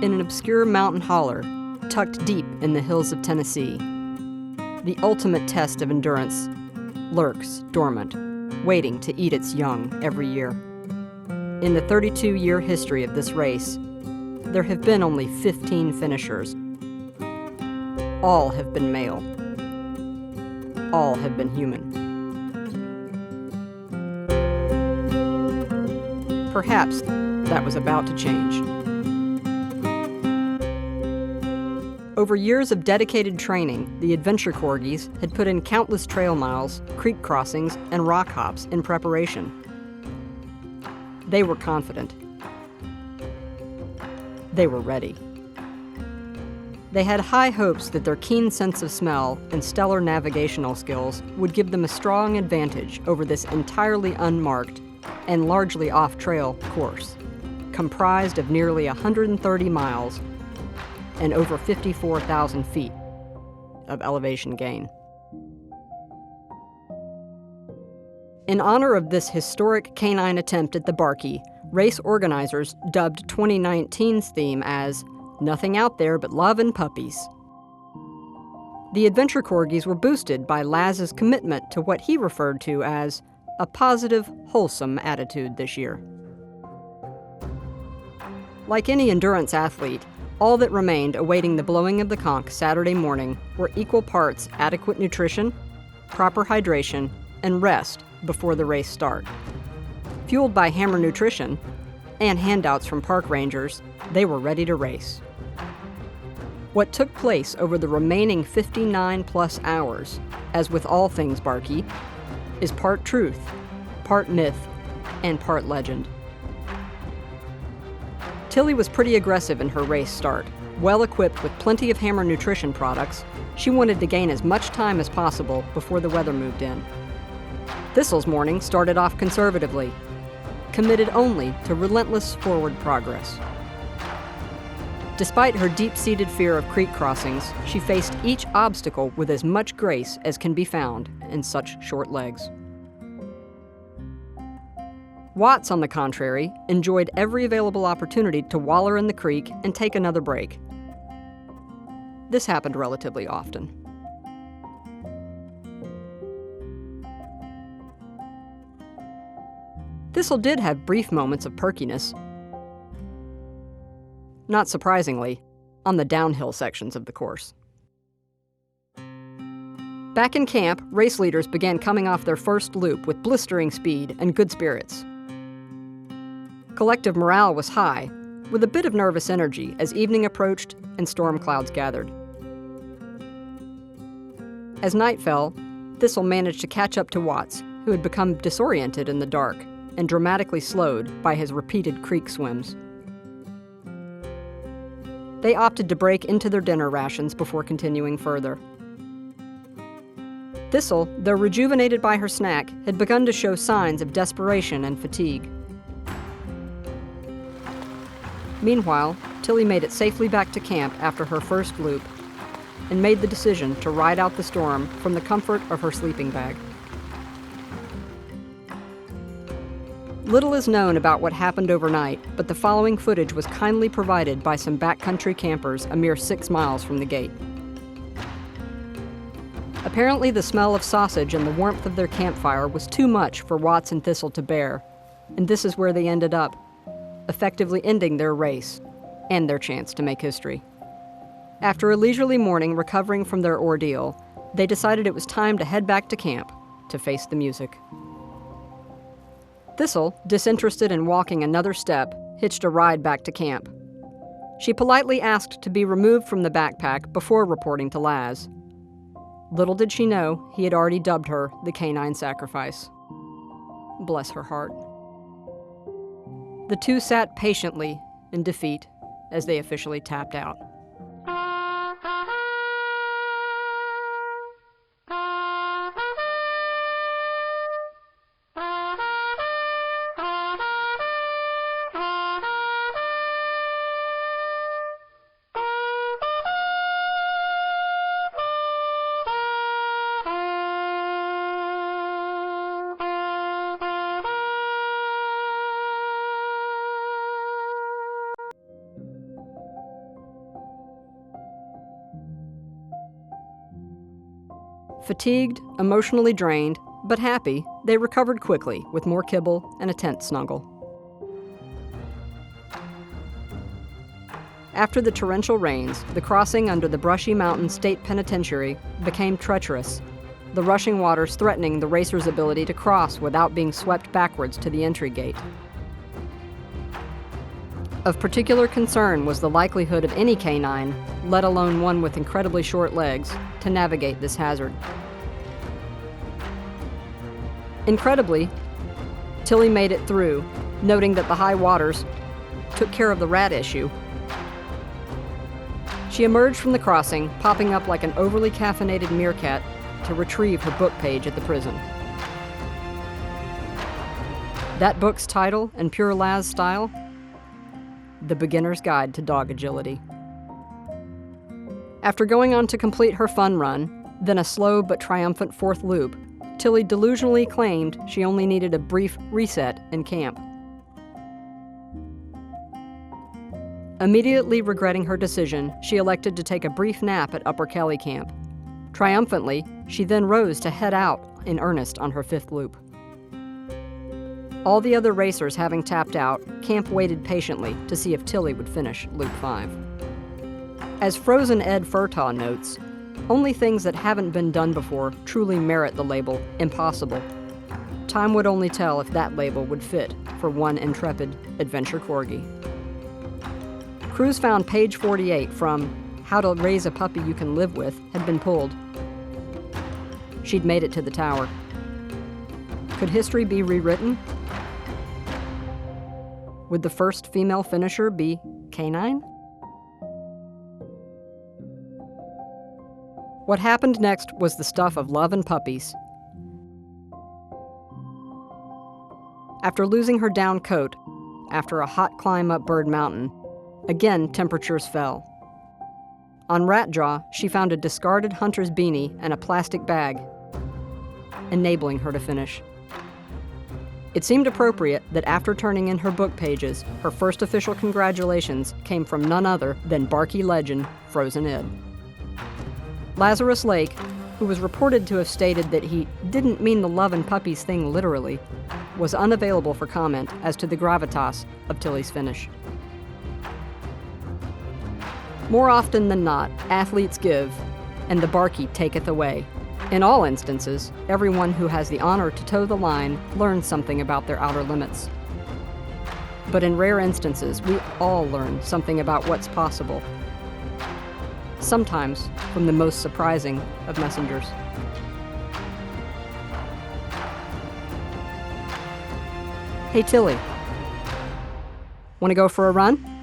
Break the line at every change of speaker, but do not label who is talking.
in an obscure mountain holler tucked deep in the hills of Tennessee, the ultimate test of endurance lurks dormant, waiting to eat its young every year. In the 32-year history of this race, there have been only 15 finishers. All have been male. All have been human. Perhaps that was about to change. Over years of dedicated training, the Adventure Corgis had put in countless trail miles, creek crossings, and rock hops in preparation. They were confident. They were ready. They had high hopes that their keen sense of smell and stellar navigational skills would give them a strong advantage over this entirely unmarked and largely off-trail course, comprised of nearly 130 miles and over 54,000 feet of elevation gain. In honor of this historic canine attempt at the Barkey, race organizers dubbed 2019's theme as "Nothing Out There But Love and Puppies." The Adventure Corgis were boosted by Laz's commitment to what he referred to as a positive, wholesome attitude this year. Like any endurance athlete, all that remained awaiting the blowing of the conch Saturday morning were equal parts adequate nutrition, proper hydration, and rest before the race start. Fueled by Hammer Nutrition and handouts from park rangers, they were ready to race. What took place over the remaining 59-plus hours, as with all things Barkey, is part truth, part myth, and part legend. Tilly was pretty aggressive in her race start. Well equipped with plenty of Hammer Nutrition products, she wanted to gain as much time as possible before the weather moved in. Thistle's morning started off conservatively, committed only to relentless forward progress. Despite her deep-seated fear of creek crossings, she faced each obstacle with as much grace as can be found in such short legs. Watts, on the contrary, enjoyed every available opportunity to waller in the creek and take another break. This happened relatively often. Thistle did have brief moments of perkiness. Not surprisingly, on the downhill sections of the course. Back in camp, race leaders began coming off their first loop with blistering speed and good spirits. Collective morale was high, with a bit of nervous energy as evening approached and storm clouds gathered. As night fell, Thistle managed to catch up to Watts, who had become disoriented in the dark and dramatically slowed by his repeated creek swims. They opted to break into their dinner rations before continuing further. Thistle, though rejuvenated by her snack, had begun to show signs of desperation and fatigue. Meanwhile, Tilly made it safely back to camp after her first loop and made the decision to ride out the storm from the comfort of her sleeping bag. Little is known about what happened overnight, but the following footage was kindly provided by some backcountry campers a mere 6 miles from the gate. Apparently, the smell of sausage and the warmth of their campfire was too much for Watts and Thistle to bear, and this is where they ended up, effectively ending their race and their chance to make history. After a leisurely morning recovering from their ordeal, they decided it was time to head back to camp to face the music. Thistle, disinterested in walking another step, hitched a ride back to camp. She politely asked to be removed from the backpack before reporting to Laz. Little did she know he had already dubbed her the canine sacrifice. Bless her heart. The two sat patiently in defeat as they officially tapped out. Fatigued, emotionally drained, but happy, they recovered quickly with more kibble and a tent snuggle. After the torrential rains, the crossing under the Brushy Mountain State Penitentiary became treacherous, the rushing waters threatening the racers' ability to cross without being swept backwards to the entry gate. Of particular concern was the likelihood of any canine, let alone one with incredibly short legs, to navigate this hazard. Incredibly, Tilly made it through, noting that the high waters took care of the rat issue. She emerged from the crossing, popping up like an overly caffeinated meerkat to retrieve her book page at the prison. That book's title and pure Laz style? The Beginner's Guide to Dog Agility. After going on to complete her fun run, then a slow but triumphant fourth loop, Tilly delusionally claimed she only needed a brief reset in camp. Immediately regretting her decision, she elected to take a brief nap at Upper Kelly Camp. Triumphantly, she then rose to head out in earnest on her fifth loop. All the other racers having tapped out, camp waited patiently to see if Tilly would finish Loop 5. As Frozen Ed Furtaw notes, only things that haven't been done before truly merit the label impossible. Time would only tell if that label would fit for one intrepid Adventure Corgi. Crews found page 48 from How to Raise a Puppy You Can Live With had been pulled. She'd made it to the tower. Could history be rewritten? Would the first female finisher be canine? What happened next was the stuff of love and puppies. After losing her down coat, after a hot climb up Bird Mountain, again temperatures fell. On Ratjaw, she found a discarded hunter's beanie and a plastic bag, enabling her to finish. It seemed appropriate that after turning in her book pages, her first official congratulations came from none other than Barkey legend Frozen Ed. Lazarus Lake, who was reported to have stated that he didn't mean the love and puppies thing literally, was unavailable for comment as to the gravitas of Tilly's finish. More often than not, athletes give, and the Barkey taketh away. In all instances, everyone who has the honor to toe the line learns something about their outer limits. But in rare instances, we all learn something about what's possible. Sometimes from the most surprising of messengers. Hey Tilly, want to go for a run?